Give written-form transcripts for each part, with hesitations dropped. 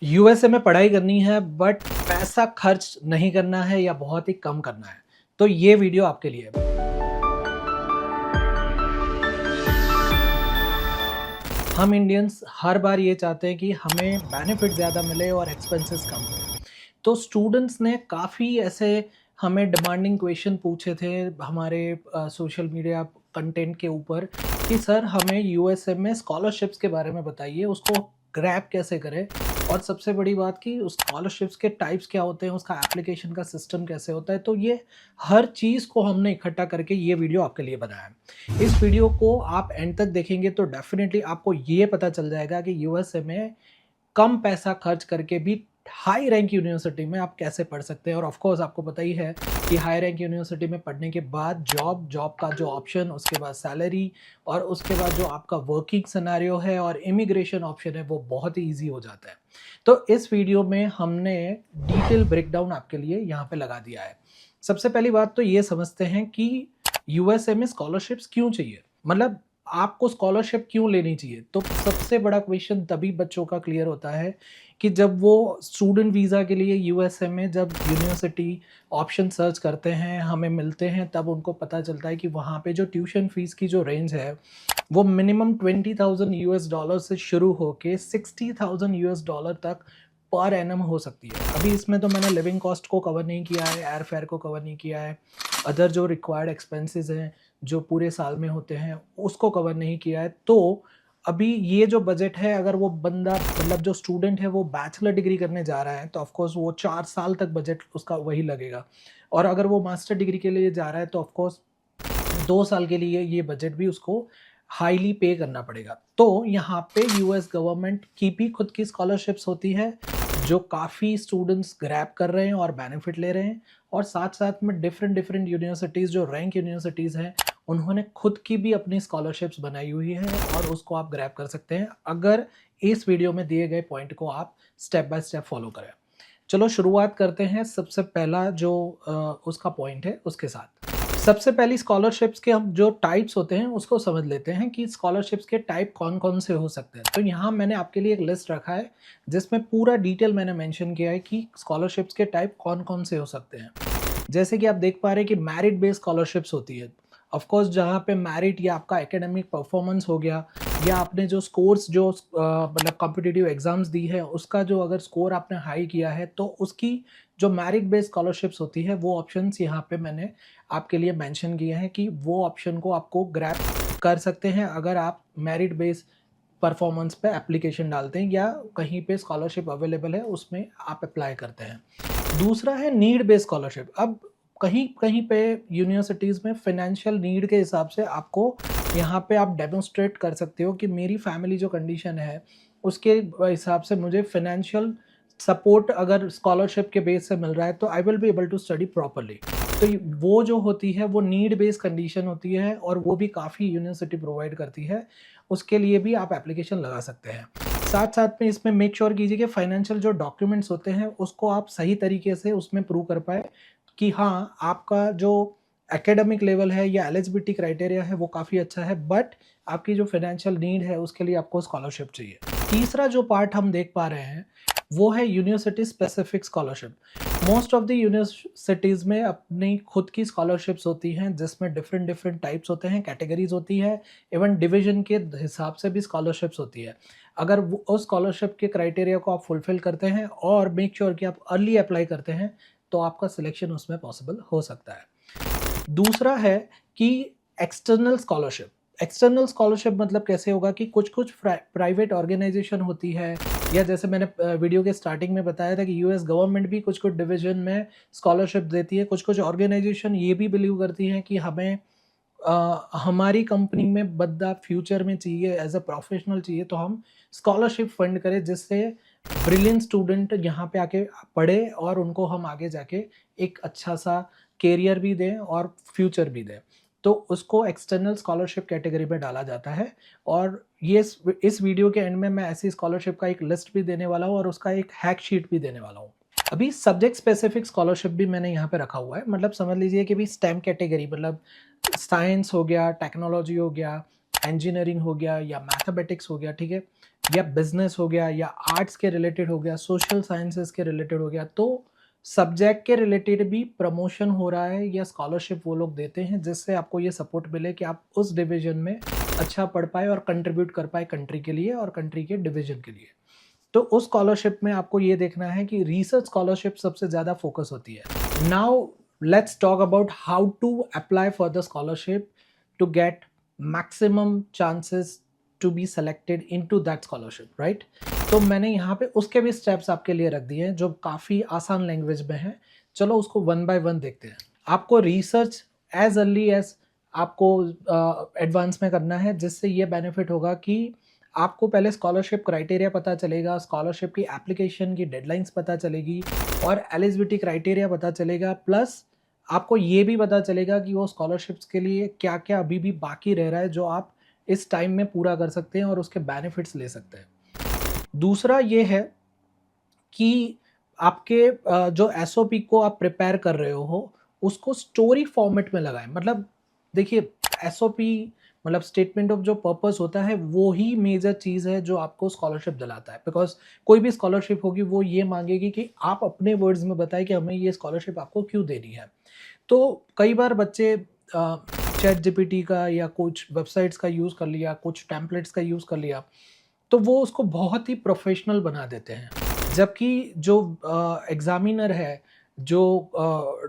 USA में पढ़ाई करनी है बट पैसा खर्च नहीं करना है या बहुत ही कम करना है, तो ये वीडियो आपके लिए है। हम इंडियंस हर बार ये चाहते हैं कि हमें बेनिफिट ज़्यादा मिले और एक्सपेंसेस कम हो। तो स्टूडेंट्स ने काफ़ी ऐसे हमें डिमांडिंग क्वेश्चन पूछे थे हमारे सोशल मीडिया कंटेंट के ऊपर कि सर हमें यूएसए में स्कॉलरशिप्स के बारे में बताइए, उसको ग्रैब कैसे करें और सबसे बड़ी बात कि उस स्कॉलरशिप्स के टाइप्स क्या होते हैं, उसका एप्लीकेशन का सिस्टम कैसे होता है। तो ये हर चीज़ को हमने इकट्ठा करके ये वीडियो आपके लिए बनाया है। इस वीडियो को आप एंड तक देखेंगे तो डेफिनेटली आपको ये पता चल जाएगा कि यूएसए में कम पैसा खर्च करके भी हाई रैंक यूनिवर्सिटी में आप कैसे पढ़ सकते हैं। और ऑफ कोर्स आपको पता ही है कि हाई रैंक यूनिवर्सिटी में पढ़ने के बाद जॉब का जो ऑप्शन, उसके बाद सैलरी और उसके बाद जो आपका वर्किंग सिनेरियो है और इमिग्रेशन ऑप्शन है वो बहुत ही ईजी हो जाता है। तो इस वीडियो में हमने डिटेल ब्रेकडाउन आपके लिए यहाँ पे लगा दिया है। सबसे पहली बात तो ये समझते हैं कि यूएसए में स्कॉलरशिप्स क्यों चाहिए, मतलब आपको स्कॉलरशिप क्यों लेनी चाहिए। तो सबसे बड़ा क्वेश्चन तभी बच्चों का क्लियर होता है कि जब वो स्टूडेंट वीज़ा के लिए यूएसए में जब यूनिवर्सिटी ऑप्शन सर्च करते हैं, हमें मिलते हैं, तब उनको पता चलता है कि वहाँ पे जो ट्यूशन फीस की जो रेंज है वो मिनिमम $20,000 से शुरू होके $60,000 तक पर एनम हो सकती है। अभी इसमें तो मैंने लिविंग कॉस्ट को कवर नहीं किया है, एयर फेयर को कवर नहीं किया है, अदर जो रिक्वायर्ड एक्सपेंसेस हैं जो पूरे साल में होते हैं उसको कवर नहीं किया है। तो अभी ये जो बजट है, अगर वो बंदा मतलब जो स्टूडेंट है वो बैचलर डिग्री करने जा रहा है तो ऑफ कोर्स वो 4 साल तक बजट उसका वही लगेगा, और अगर वो मास्टर डिग्री के लिए जा रहा है तो ऑफ कोर्स 2 साल के लिए ये बजट भी उसको हाईली पे करना पड़ेगा। तो यहाँ पे यूएस गवर्नमेंट की भी खुद की स्कॉलरशिप्स होती है जो काफ़ी स्टूडेंट्स ग्रैब कर रहे हैं और बेनिफिट ले रहे हैं, और साथ-साथ में डिफरेंट यूनिवर्सिटीज़ जो रैंक यूनिवर्सिटीज़ हैं, उन्होंने खुद की भी अपनी स्कॉलरशिप्स बनाई हुई है और उसको आप ग्रैब कर सकते हैं, अगर इस वीडियो में दिए गए पॉइंट को आप स्टेप बाय स्टेप फॉलो करें। चलो शुरुआत करते हैं सबसे पहला जो उसका पॉइंट है उसके साथ। सबसे पहली स्कॉलरशिप्स के हम जो टाइप्स होते हैं उसको समझ लेते हैं कि स्कॉलरशिप्स के टाइप कौन-कौन से हो सकते हैं। तो यहाँ मैंने आपके लिए एक लिस्ट रखा है जिसमें पूरा डिटेल मैंने मेंशन किया है कि स्कॉलरशिप्स के टाइप कौन-कौन से हो सकते हैं। जैसे कि आप देख पा रहे हैं कि मेरिट बेस्ड स्कॉलरशिप्स होती है। ऑफ कोर्स जहाँ पे मेरिट या आपका एकेडमिक परफॉर्मेंस हो गया या आपने जो स्कोर्स जो मतलब कॉम्पिटिटिव एग्जाम्स दी है उसका जो अगर स्कोर आपने हाई किया है तो उसकी जो मेरिट बेस्ड स्कॉलरशिप्स होती है वो ऑप्शंस यहाँ पे मैंने आपके लिए मेंशन किए हैं कि वो ऑप्शन को आपको ग्रैब कर सकते हैं अगर आप मेरिट बेस्ड परफॉर्मेंस पे एप्लीकेशन डालते हैं या कहीं पे स्कॉलरशिप अवेलेबल है उसमें आप अप्लाई करते हैं। दूसरा है नीड बेस्ड स्कॉलरशिप। अब कहीं कहीं पे यूनिवर्सिटीज़ में फाइनेंशियल नीड के हिसाब से आपको यहाँ पे आप डेमोन्स्ट्रेट कर सकते हो कि मेरी फैमिली जो कंडीशन है उसके हिसाब से मुझे फाइनेंशियल सपोर्ट अगर स्कॉलरशिप के बेस से मिल रहा है तो I will be able to study properly. तो वो जो होती है वो नीड बेस्ड कंडीशन होती है और वो भी काफ़ी यूनिवर्सिटी प्रोवाइड करती है, उसके लिए भी आप एप्लीकेशन लगा सकते हैं। साथ-साथ में इसमें मेक श्योर कीजिए कि फाइनेंशियल जो डॉक्यूमेंट्स होते हैं उसको आप सही तरीके से उसमें प्रूव कर पाएँ कि हाँ, आपका जो एकेडमिक लेवल है या एलिजिबिलिटी क्राइटेरिया है वो काफ़ी अच्छा है, बट आपकी जो फाइनेंशियल नीड है उसके लिए आपको स्कॉलरशिप चाहिए। तीसरा जो पार्ट हम देख पा रहे हैं वो है university specific scholarship. Most of the universities में अपनी खुद की स्कॉलरशिप्स होती हैं जिसमें डिफरेंट टाइप्स होते हैं, कैटेगरीज होती है, इवन डिवीजन के हिसाब से भी स्कॉलरशिप्स होती है। अगर वो उस स्कॉलरशिप के क्राइटेरिया को आप फुलफिल करते हैं और मेक श्योर कि आप अर्ली अप्लाई करते हैं तो आपका सिलेक्शन उसमें पॉसिबल हो सकता है। दूसरा है कि एक्सटर्नल स्कॉलरशिप। एक्सटर्नल स्कॉलरशिप मतलब कैसे होगा कि कुछ-कुछ प्राइवेट ऑर्गेनाइजेशन होती है, या जैसे मैंने वीडियो के स्टार्टिंग में बताया था कि यूएस गवर्नमेंट भी कुछ-कुछ डिवीज़न में स्कॉलरशिप देती है। कुछ-कुछ ऑर्गेनाइजेशन ये भी बिलीव करती हैं कि हमें हमारी कंपनी में बंदा फ्यूचर में चाहिए, एज़ अ प्रोफेशनल चाहिए, तो हम स्कॉलरशिप फंड करें जिससे ब्रिलियंट स्टूडेंट यहाँ पे आके पढ़े और उनको हम आगे जाके एक अच्छा-सा करियर भी दें और फ्यूचर भी दें। तो उसको एक्सटर्नल स्कॉलरशिप कैटेगरी में डाला जाता है, और ये इस वीडियो के एंड में मैं ऐसी स्कॉलरशिप का एक लिस्ट भी देने वाला हूँ और उसका एक हैक शीट भी देने वाला हूँ। अभी सब्जेक्ट स्पेसिफिक स्कॉलरशिप भी मैंने यहाँ पे रखा हुआ है, मतलब समझ लीजिए कि भी स्टेम कैटेगरी मतलब साइंस हो गया, टेक्नोलॉजी हो गया, इंजीनियरिंग हो गया या मैथमेटिक्स हो गया, ठीक है? या बिजनेस हो गया या आर्ट्स के रिलेटेड हो गया, सोशल साइंसेस के रिलेटेड हो गया, तो सब्जेक्ट के रिलेटेड भी प्रमोशन हो रहा है या स्कॉलरशिप वो लोग देते हैं जिससे आपको ये सपोर्ट मिले कि आप उस डिवीजन में अच्छा पढ़ पाए और कंट्रीब्यूट कर पाए कंट्री के लिए और कंट्री के डिवीजन के लिए। तो उस स्कॉलरशिप में आपको ये देखना है कि रिसर्च स्कॉलरशिप सबसे ज़्यादा फोकस होती है। Now let's talk about how to apply for the scholarship to get maximum chances to be selected into that scholarship, right? तो मैंने यहाँ पे उसके भी स्टेप्स आपके लिए रख दिए हैं जो काफ़ी आसान लैंग्वेज में है। चलो उसको वन बाय वन देखते हैं। आपको रिसर्च एज अर्ली एज आपको एडवांस में करना है, जिससे ये बेनिफिट होगा कि आपको पहले स्कॉलरशिप क्राइटेरिया पता चलेगा, स्कॉलरशिप की एप्लीकेशन की डेडलाइंस पता चलेगी और एलिजिबिलिटी क्राइटेरिया पता चलेगा, प्लस आपको ये भी पता चलेगा कि वो स्कॉलरशिप्स के लिए क्या क्या अभी भी बाकी रह रहा है जो आप इस टाइम में पूरा कर सकते हैं और उसके बेनिफिट्स ले सकते हैं। दूसरा ये है कि आपके जो एसओपी को आप प्रिपेयर कर रहे हो उसको स्टोरी फॉर्मेट में लगाएं। मतलब देखिए, एसओपी मतलब स्टेटमेंट ऑफ जो पर्पस होता है वो ही मेजर चीज़ है जो आपको स्कॉलरशिप दिलाता है। बिकॉज कोई भी स्कॉलरशिप होगी वो ये मांगेगी कि आप अपने वर्ड्स में बताएं कि हमें ये स्कॉलरशिप आपको क्यों देनी है। तो कई बार बच्चे चैट जीपीटी का या कुछ वेबसाइट्स का यूज़ कर लिया, कुछ टेम्पलेट्स का यूज़ कर लिया, तो वो उसको बहुत ही प्रोफेशनल बना देते हैं। जबकि जो एग्ज़ामिनर है, जो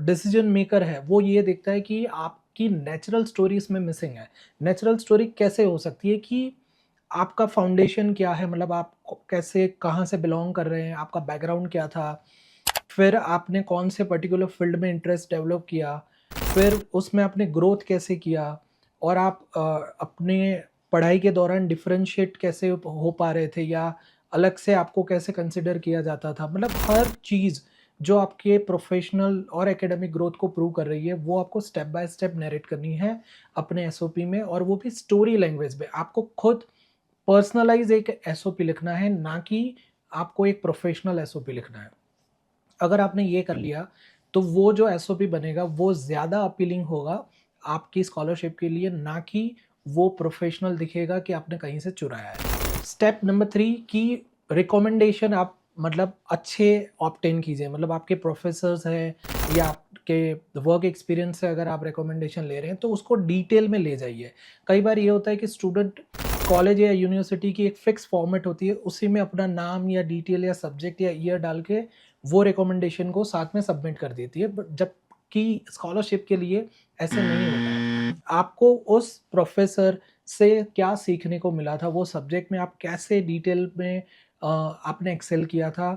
डिसीजन मेकर है, वो ये देखता है कि आपकी नेचुरल स्टोरी इसमें मिसिंग है। नेचुरल स्टोरी कैसे हो सकती है कि आपका फाउंडेशन क्या है, मतलब आप कैसे कहाँ से बिलोंग कर रहे हैं, आपका बैकग्राउंड क्या था, फिर आपने कौन से पर्टिकुलर फील्ड में इंटरेस्ट डेवलप किया, फिर उसमें आपने ग्रोथ कैसे किया और आप अपने पढ़ाई के दौरान डिफरेंशिएट कैसे हो पा रहे थे या अलग से आपको कैसे कंसिडर किया जाता था। मतलब हर चीज़ जो आपके प्रोफेशनल और एकेडमिक ग्रोथ को प्रूव कर रही है वो आपको स्टेप बाय स्टेप नरेट करनी है अपने एसओपी में, और वो भी स्टोरी लैंग्वेज में। आपको खुद पर्सनलाइज एक एसओपी लिखना है, ना कि आपको एक प्रोफेशनल एसओपी लिखना है। अगर आपने ये कर लिया तो वो जो एसओपी बनेगा वो ज़्यादा अपीलिंग होगा आपकी स्कॉलरशिप के लिए, ना कि वो प्रोफेशनल दिखेगा कि आपने कहीं से चुराया है। स्टेप नंबर 3 की रिकमेंडेशन आप मतलब अच्छे ऑब्टेन कीजिए। मतलब आपके प्रोफेसर्स हैं या आपके वर्क एक्सपीरियंस से अगर आप रिकमेंडेशन ले रहे हैं तो उसको डिटेल में ले जाइए। कई बार ये होता है कि स्टूडेंट कॉलेज या यूनिवर्सिटी की एक फिक्स फॉर्मेट होती है, उसी में अपना नाम या डिटेल या सब्जेक्ट या ईयर डाल के वो रिकमेंडेशन को साथ में सबमिट कर देती है। बट जबकि स्कॉलरशिप के लिए ऐसे नहीं होता है। आपको उस प्रोफेसर से क्या सीखने को मिला था, वो सब्जेक्ट में आप कैसे डिटेल में आपने एक्सेल किया था,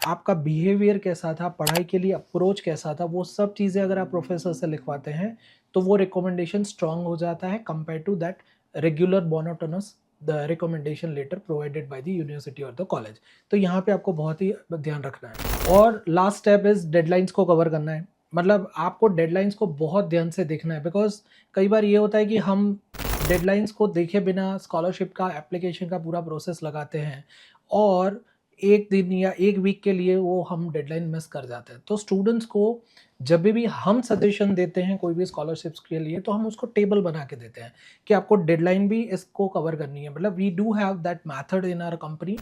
आपका बिहेवियर कैसा था, पढ़ाई के लिए अप्रोच कैसा था, वो सब चीज़ें अगर आप प्रोफेसर से लिखवाते हैं तो वो रिकमेंडेशन स्ट्रांग हो जाता है compare to that regular monotonous the recommendation letter provided by the university और द कॉलेज। तो यहाँ पे आपको बहुत ही ध्यान रखना है। और लास्ट स्टेप इज डेडलाइंस को कवर करना है। मतलब आपको डेडलाइंस को बहुत ध्यान से देखना है, बिकॉज कई बार ये होता है कि हम डेडलाइंस को देखे बिना स्कॉलरशिप का एप्लीकेशन का पूरा प्रोसेस लगाते हैं और एक दिन या एक वीक के लिए वो हम डेडलाइन मिस कर जाते हैं। तो स्टूडेंट्स को जब भी हम सजेशन देते हैं कोई भी स्कॉलरशिप्स के लिए तो हम उसको टेबल बना के देते हैं कि आपको डेडलाइन भी इसको कवर करनी है। मतलब we do have that method in our company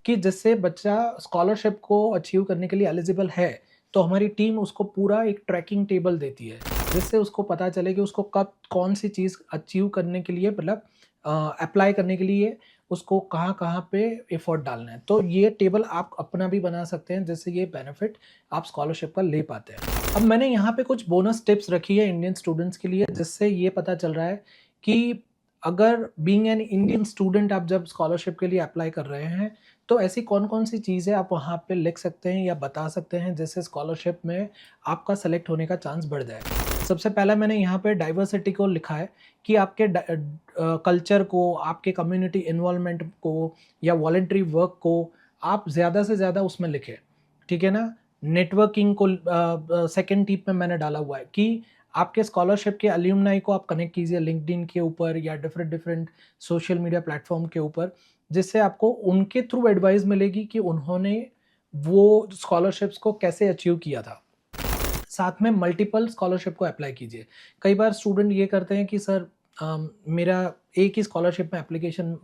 कि जिससे बच्चा स्कॉलरशिप को अचीव करने के लिए एलिजिबल है तो हमारी टीम उसको पूरा एक ट्रैकिंग टेबल देती है, जिससे उसको पता चले कि उसको कब कौन सी चीज़ अचीव करने के लिए, मतलब अप्लाई करने के लिए उसको कहाँ-कहाँ पे एफर्ट डालना है। तो ये टेबल आप अपना भी बना सकते हैं, जिससे ये बेनिफिट आप स्कॉलरशिप का ले पाते हैं। अब मैंने यहाँ पे कुछ बोनस टिप्स रखी है इंडियन स्टूडेंट्स के लिए, जिससे ये पता चल रहा है कि अगर बीइंग एन इंडियन स्टूडेंट आप जब स्कॉलरशिप के लिए अप्लाई कर रहे हैं, तो ऐसी कौन-कौन सी चीज़ें आप वहाँ पे लिख सकते हैं या बता सकते हैं, जिससे स्कॉलरशिप में आपका सेलेक्ट होने का चांस बढ़ जाए। सबसे पहला मैंने यहाँ पे डाइवर्सिटी को लिखा है कि आपके कल्चर को, आपके कम्युनिटी इन्वॉल्वमेंट को या वॉलंटरी वर्क को आप ज़्यादा से ज़्यादा उसमें लिखें, ठीक है ना? नेटवर्किंग को सेकंड टिप में मैंने डाला हुआ है कि आपके स्कॉलरशिप के अलुमनाई को आप कनेक्ट कीजिए लिंक्डइन के ऊपर या डिफरेंट सोशल मीडिया प्लेटफॉर्म के ऊपर, जिससे आपको उनके थ्रू एडवाइस मिलेगी कि उन्होंने वो स्कॉलरशिप्स को कैसे अचीव किया था। साथ में मल्टीपल स्कॉलरशिप को अप्लाई कीजिए। कई बार स्टूडेंट ये करते हैं कि सर मेरा एक ही स्कॉलरशिप में एप्लीकेशन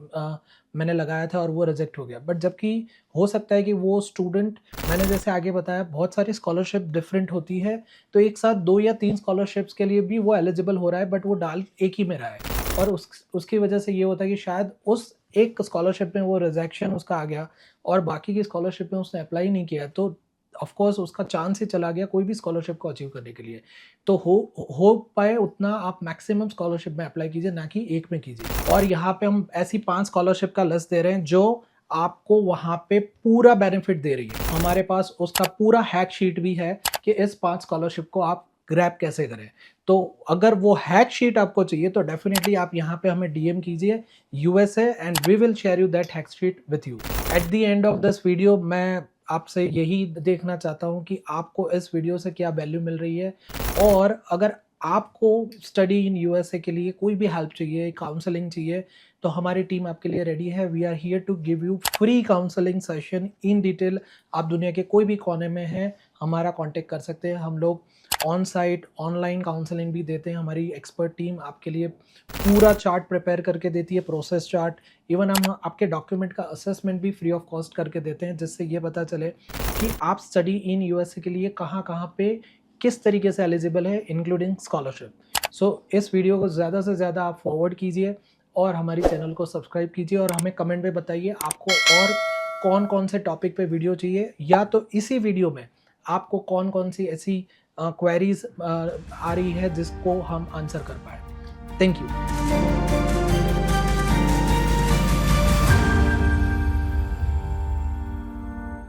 मैंने लगाया था और वो रिजेक्ट हो गया। बट जबकि हो सकता है कि वो स्टूडेंट, मैंने जैसे आगे बताया, बहुत सारी स्कॉलरशिप डिफरेंट होती है, तो एक साथ 2 या 3 स्कॉलरशिप्स के लिए भी वो एलिजिबल हो रहा है, बट वो डाल एक ही में रहा है, और उसकी वजह से ये होता है कि शायद उस एक स्कॉलरशिप में वो रिजेक्शन उसका आ गया और बाकी की स्कॉलरशिप में उसने अप्लाई नहीं किया, तो ऑफ कोर्स उसका चांस ही चला गया कोई भी स्कॉलरशिप को अचीव करने के लिए। तो हो पाए उतना आप मैक्सिमम स्कॉलरशिप में अप्लाई कीजिए, ना कि एक में कीजिए। और यहाँ पे हम ऐसी 5 स्कॉलरशिप का लिस्ट दे रहे हैं जो आपको वहाँ पे पूरा बेनिफिट दे रही है। हमारे पास उसका पूरा हैक शीट भी है कि इस 5 स्कॉलरशिप को आप ग्रैब कैसे करें। तो अगर वो हैक शीट आपको चाहिए तो डेफिनेटली आप यहाँ पे हमें डीएम कीजिए USA and we will share you that hack sheet with you. At the end of this video मैं आपसे यही देखना चाहता हूँ कि आपको इस वीडियो से क्या वैल्यू मिल रही है, और अगर आपको स्टडी इन यूएसए के लिए कोई भी हेल्प चाहिए, काउंसलिंग चाहिए, तो हमारी टीम आपके लिए रेडी है। We are here to give you free counselling session in detail. आप दुनिया के कोई भी कोने में हैं, हमारा कांटेक्ट कर सकते हैं। हम लोग ऑन साइट ऑनलाइन काउंसलिंग भी देते हैं। हमारी एक्सपर्ट टीम आपके लिए पूरा चार्ट प्रिपेयर करके देती है, प्रोसेस चार्ट। इवन हम आपके डॉक्यूमेंट का असेसमेंट भी फ्री ऑफ कॉस्ट करके देते हैं, जिससे ये पता चले कि आप स्टडी इन यूएसए के लिए कहाँ कहाँ पे किस तरीके से एलिजिबल है, इंक्लूडिंग स्कॉलरशिप। सो इस वीडियो को ज़्यादा से ज़्यादा आप फॉरवर्ड कीजिए और हमारी चैनल को सब्सक्राइब कीजिए, और हमें कमेंट में बताइए आपको और कौन कौन से टॉपिक पे वीडियो चाहिए, या तो इसी वीडियो में आपको कौन कौन सी ऐसी क्वेरीज आ रही है जिसको हम आंसर कर पाए। Thank you.